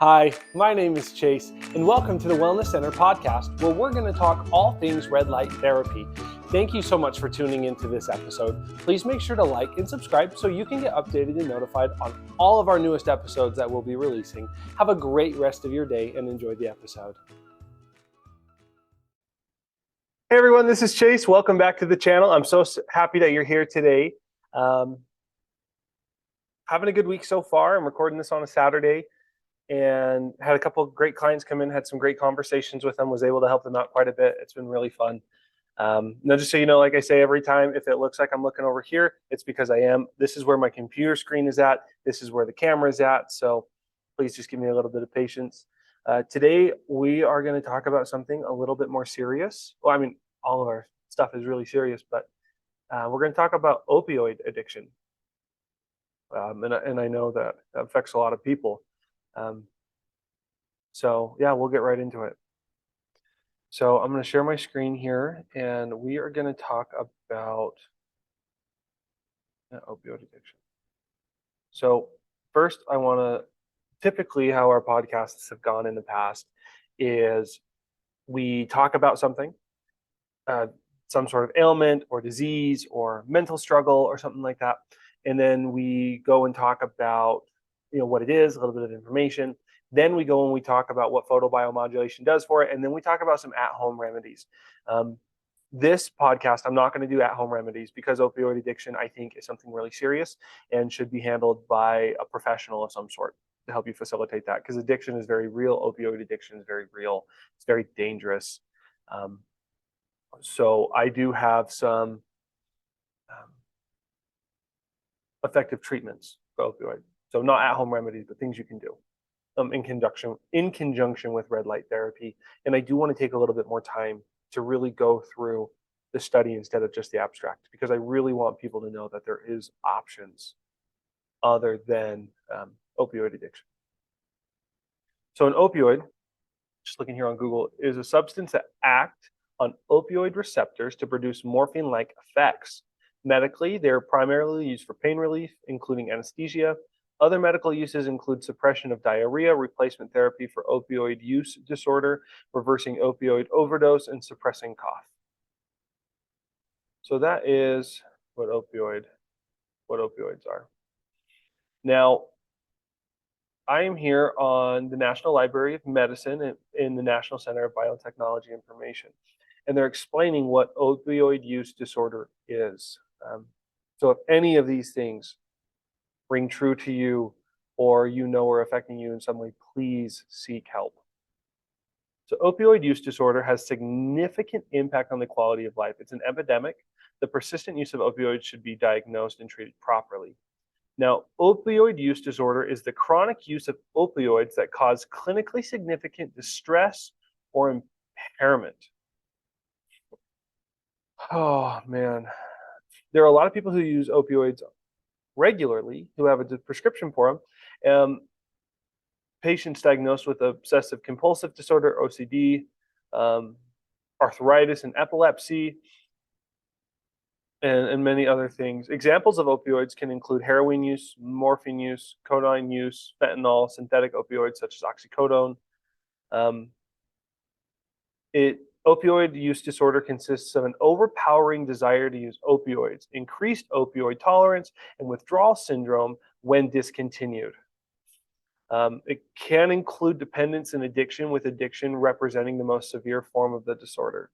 Hi, my name is Chase, and welcome to the Wellness Center podcast, where we're going to talk all things red light therapy. Thank you so much for tuning into this episode. Please make sure to like and subscribe so you can get updated and notified on all of our newest episodes that we'll be releasing. Have a great rest of your day and enjoy the episode. Hey everyone, this is Chase. Welcome back to the channel. I'm so happy that you're here today. Having a good week so far. I'm recording this on a Saturday. And had a couple of great clients come in, had some great conversations with them, was able to help them out quite a bit. It's been really fun. Now, just so you know, like I say every time, if it looks like I'm looking over here, it's because I am. This is where my computer screen is at. This is where the camera is at. So please just give me a little bit of patience. Today, we are going to talk about something a little bit more serious. Well, I mean, all of our stuff is really serious, but we're going to talk about opioid addiction. And I know that affects a lot of people. So yeah, we'll get right into it. So I'm going to share my screen here, and we are going to talk about opioid addiction. So first, I want to, typically how our podcasts have gone in the past is we talk about something, some sort of ailment or disease or mental struggle or something like that. And then we go and talk about, what it is, a little bit of information. Then we go and we talk about what photobiomodulation does for it. And then we talk about some at-home remedies. This podcast, I'm not going to do at-home remedies because opioid addiction, I think, is something really serious and should be handled by a professional of some sort to help you facilitate that. Because addiction is very real. Opioid addiction is very real. It's very dangerous. So I do have some effective treatments for opioid. So not at-home remedies, but things you can do in conjunction with red light therapy. And I do want to take a little bit more time to really go through the study instead of just the abstract, because I really want people to know that there is options other than opioid addiction. So an opioid, just looking here on Google, is a substance that acts on opioid receptors to produce morphine-like effects. Medically, they're primarily used for pain relief, including anesthesia. Other medical uses include suppression of diarrhea, replacement therapy for opioid use disorder, reversing opioid overdose, and suppressing cough. So that is what opioids are. Now, I am here on the National Library of Medicine in the National Center of Biotechnology Information, and they're explaining what opioid use disorder is. So if any of these things ring true to you or are affecting you in some way, please seek help. So opioid use disorder has significant impact on the quality of life. It's an epidemic. The persistent use of opioids should be diagnosed and treated properly. Now, opioid use disorder is the chronic use of opioids that cause clinically significant distress or impairment. Oh, man. There are a lot of people who use opioids regularly who have a prescription for them. Patients diagnosed with obsessive compulsive disorder, OCD, arthritis and epilepsy, and many other things. Examples of opioids can include heroin use, morphine use, codeine use, fentanyl, synthetic opioids such as oxycodone. Opioid use disorder consists of an overpowering desire to use opioids, increased opioid tolerance, and withdrawal syndrome when discontinued. It can include dependence and addiction, with addiction representing the most severe form of the disorder.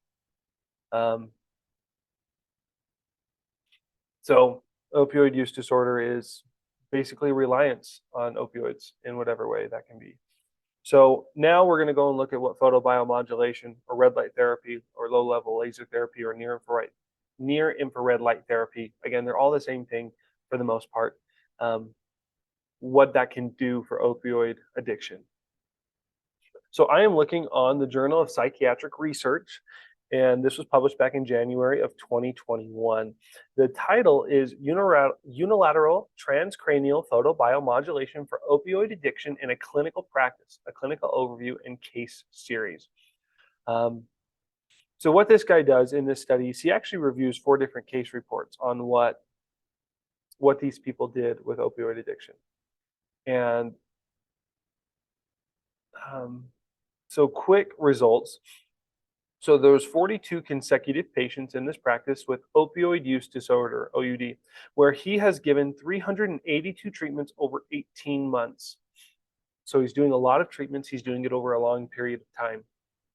So opioid use disorder is basically reliance on opioids in whatever way that can be. So now we're going to go and look at what photobiomodulation or red light therapy or low-level laser therapy or near infrared light therapy, again, they're all the same thing for the most part, what that can do for opioid addiction. So I am looking on the Journal of Psychiatric Research, and this was published back in January of 2021. The title is Unilateral Transcranial Photobiomodulation for Opioid Addiction in a Clinical Practice, a Clinical Overview and Case Series. So what this guy does in this study is he actually reviews 4 different case reports on what these people did with opioid addiction. And So quick results. So there was 42 consecutive patients in this practice with opioid use disorder, OUD, where he has given 382 treatments over 18 months. So he's doing a lot of treatments. He's doing it over a long period of time.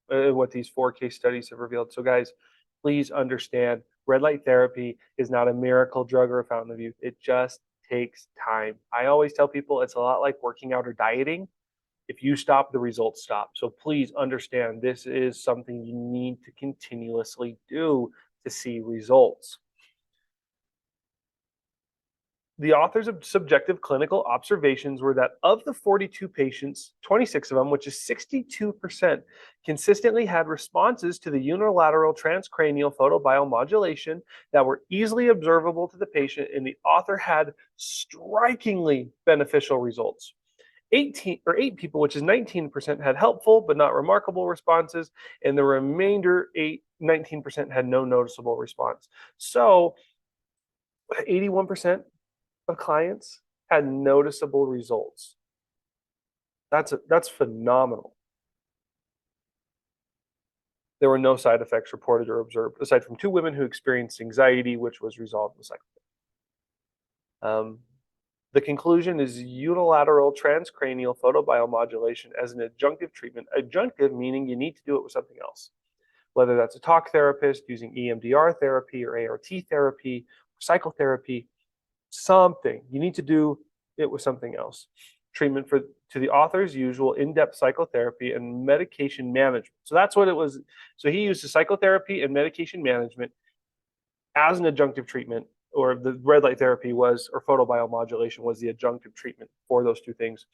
What these 4 case studies have revealed. So guys, please understand, red light therapy is not a miracle drug or a fountain of youth. It just takes time. I always tell people it's a lot like working out or dieting. If you stop, the results stop. So please understand this is something you need to continuously do to see results. The authors of subjective clinical observations were that of the 42 patients, 26 of them, which is 62%, consistently had responses to the unilateral transcranial photobiomodulation that were easily observable to the patient, and the author had strikingly beneficial results. 8 people, which is 19%, had helpful but not remarkable responses, and the remainder 19% had no noticeable response. So 81% of clients had noticeable results. That's phenomenal. There were no side effects reported or observed, aside from 2 women who experienced anxiety, which was resolved with psychotherapy. The conclusion is unilateral transcranial photobiomodulation as an adjunctive treatment. Adjunctive meaning you need to do it with something else, whether that's a talk therapist using EMDR therapy or ART therapy, or psychotherapy, something. You need to do it with something else. Treatment for to the author's usual in-depth psychotherapy and medication management. So that's what it was. So he used the psychotherapy and medication management as an adjunctive treatment, or the red light therapy was, or photobiomodulation was the adjunctive treatment for those 2 things.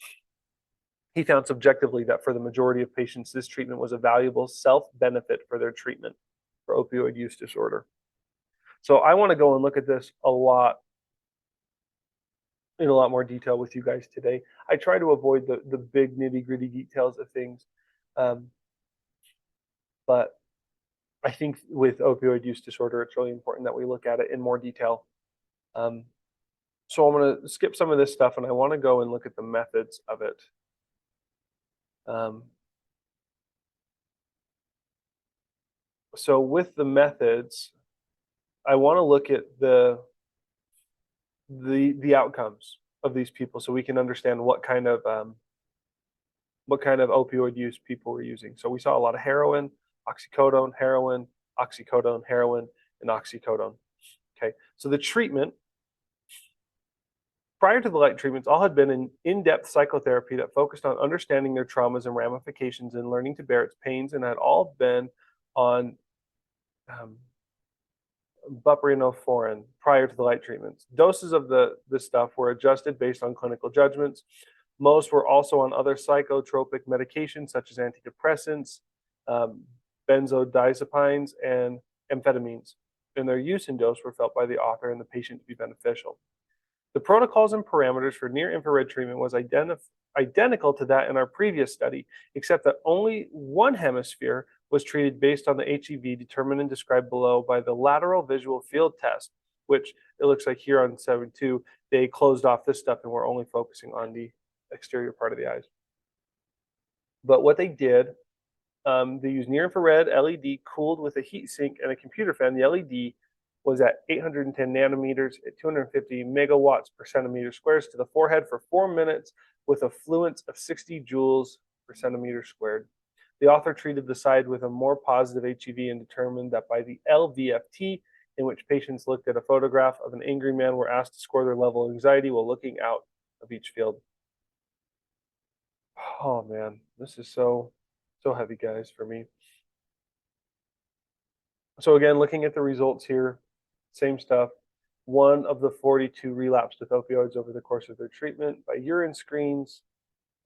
He found subjectively that for the majority of patients, this treatment was a valuable self-benefit for their treatment for opioid use disorder. So I want to go and look at this in a lot more detail with you guys today. I try to avoid the big nitty gritty details of things, but I think with opioid use disorder, it's really important that we look at it in more detail. So I'm going to skip some of this stuff, and I want to go and look at the methods of it. So with the methods, I want to look at the outcomes of these people, so we can understand what kind of opioid use people were using. So we saw a lot of heroin, oxycodone, heroin, and oxycodone. Okay, so the treatment prior to the light treatments all had been an in-depth psychotherapy that focused on understanding their traumas and ramifications and learning to bear its pains, and had all been on buprenorphine prior to the light treatments. Doses of the stuff were adjusted based on clinical judgments. Most were also on other psychotropic medications such as antidepressants, benzodiazepines, and amphetamines, and their use and dose were felt by the author and the patient to be beneficial. The protocols and parameters for near-infrared treatment was identical to that in our previous study, except that only one hemisphere was treated based on the HEV determined and described below by the lateral visual field test, which it looks like here on 7.2, they closed off this stuff and were only focusing on the exterior part of the eyes. But what they did, they used near-infrared LED cooled with a heat sink and a computer fan. The LED was at 810 nanometers at 250 megawatts per centimeter squares to the forehead for 4 minutes with a fluence of 60 joules per centimeter squared. The author treated the side with a more positive HEV and determined that by the LVFT, in which patients looked at a photograph of an angry man, were asked to score their level of anxiety while looking out of each field. Oh man, this is so heavy, guys, for me. So again, looking at the results here, same stuff. 1 of the 42 relapsed with opioids over the course of their treatment by urine screens,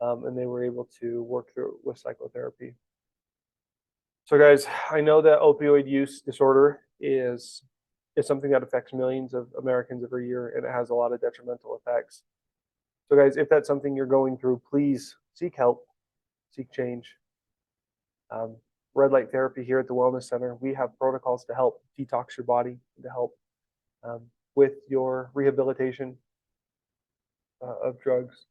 and they were able to work through it with psychotherapy. So guys, I know that opioid use disorder is something that affects millions of Americans every year, and it has a lot of detrimental effects. So guys, if that's something you're going through, please seek help, seek change. Red light therapy here at the Wellness Center, we have protocols to help detox your body, to help with your rehabilitation of drugs.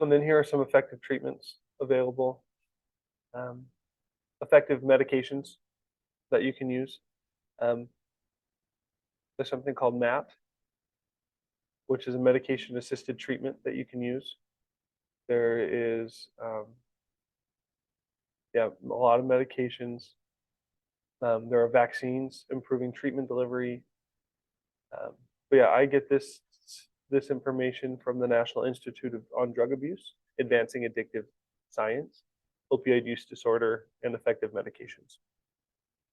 And then here are some effective treatments available, um, effective medications that you can use. Um, there's something called MAT, which is a medication assisted treatment that you can use. There is, yeah, a lot of medications. There are vaccines improving treatment delivery. But yeah, I get this information from the National Institute on Drug Abuse, Advancing Addictive Science, Opioid Use Disorder, and Effective Medications.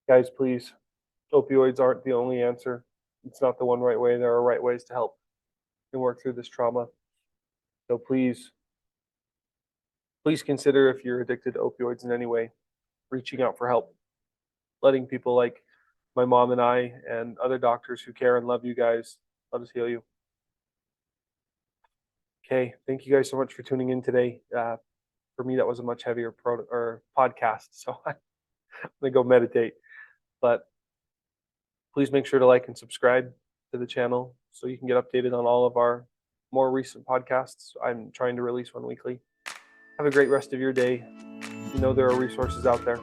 Guys, please, opioids aren't the only answer. It's not the one right way. There are right ways to help and work through this trauma. So please consider, if you're addicted to opioids in any way, reaching out for help, letting people like my mom and I and other doctors who care and love you guys, let us heal you. Okay, thank you guys so much for tuning in today. For me, that was a much heavier podcast, so I'm gonna go meditate. But please make sure to like and subscribe to the channel so you can get updated on all of our more recent podcasts. I'm trying to release one weekly. Have a great rest of your day. You know there are resources out there.